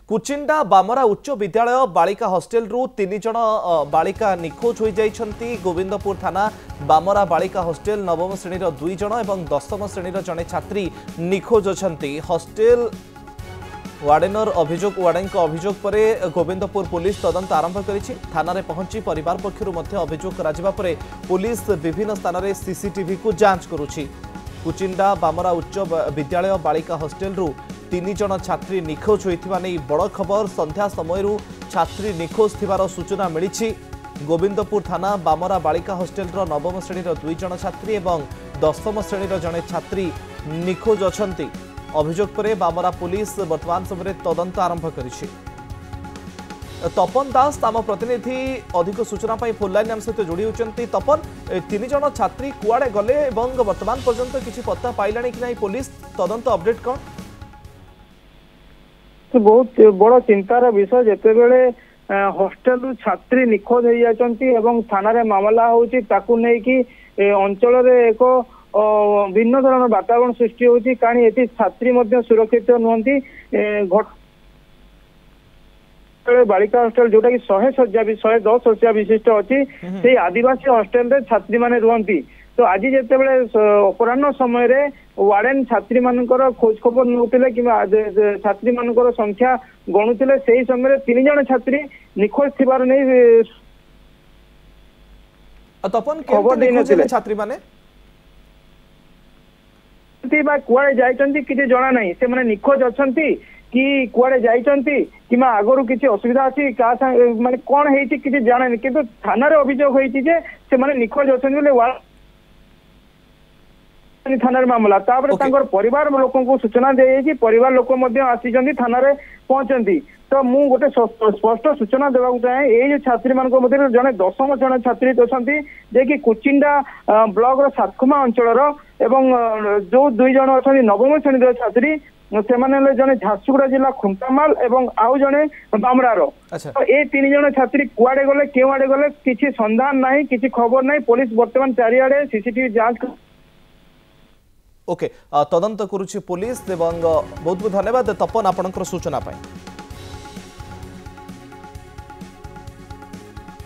कुचिंडा बामरा उच्च विद्यालय बालिका हॉस्टेल रु 3 जन बालिका निखोज हो जाइछंती। गोविंदपुर थाना बामरा बालिका हॉस्टेल नवम श्रेणी 2 जन और 10म श्रेणी जड़े छात्री निखोज अछंती। हॉस्टेल वार्डेनर अभियोग वार्डेन अभियोग पर गोविंदपुर पुलिस तदंत आरंभ करिछि। थाना रे पहुंची परिवार पक्षरु मध्य अभियोग कराजिबा परे पुलिस विभिन्न स्थान रे सीसीटीवी को जांच करुछि। कुचिंडा बामरा उच्च विद्यालय बालिका हॉस्टेल रु 3 जन छात्री निखोज होइथिबा नै बड़ खबर। संध्या समय छात्री निखोज थिबार सूचना मिली। गोविंदपुर थाना बामरा बालिका हॉस्टेल नवम श्रेणी 2 जन छात्री और 10म श्रेणी जड़े छात्री निखोज अछंती। अभियोग पर बामरा पुलिस वर्तमान समय तदंत आरंभ करिछि। तपन दास आम प्रतिनिधि अधिक सूचना फोन लाइन आम सहित जोड़ी होती। तपन 3 जन छात्री कुआड़े गले और वर्तमान पर्यंत किसी पत्ता पाइलानी कि नहीं पुलिस तदंत अपडेट कौन? बहुत बड़ चिंतार विषय जिते बेले हॉस्टेल छात्री निखोज हो जाती थाना रे मामला होची ताकू नहीं कि अंचल एक भिन्न धरण वातावरण सृष्टि होची। कारण ये छात्री मध्य सुरक्षित नुहंती। बालिका हॉस्टेल जोटा कि 110 शଯ୍या विशिष्ट अच्छी से आदिवासी हॉस्टेल रे छात्री माने रुहंती। तो आज जिते अपराह्न समय रे वार्डेन छात्री मानकर खोज खबर नौते कि छात्री मानकर संख्या गणुले से समय 3 जन छात्री निखोज थिबार नहीं खबर देनथिले। छात्री माने कुआड़े जाइछंती किछि जणा नहीं से माने निखोज अछंती कि कुआड़े जाइछंती कि आगरू किछि असुविधा अछि का माने कोन हेछि किछि जाना नहीं। किंतु थाना रे अभियोग होइछि जे से माने निखोज अछंती बोले थाना मामला तापर परिवार लोकों को सूचना दी। परिवार लोक आसी थाना रे पहुंचती। तो मु गोटे स्पष्ट सूचना देवा चाहे ये छात्री मान जड़े 10म जन छात्री अच्छा जे कि कुचिंडा ब्लॉक सातखुमा अंचल एवं जो 2 जन अच्छा 9म श्रेणी छात्री से जड़े झारसुगुड़ा जिला खुंटामाल एवं आउ जड़े बामरार। तो ये 3 जन छात्री कुआड़े गले क्यों आड़े गले किसी संधान ना किसी खबर ना। पुलिस बर्तमान चारिआडे सीसीटीवी जांच ओके तदंत करुछि पुलिस। बहुत बहुत धन्यवाद तपन आपनकर सूचना पाई।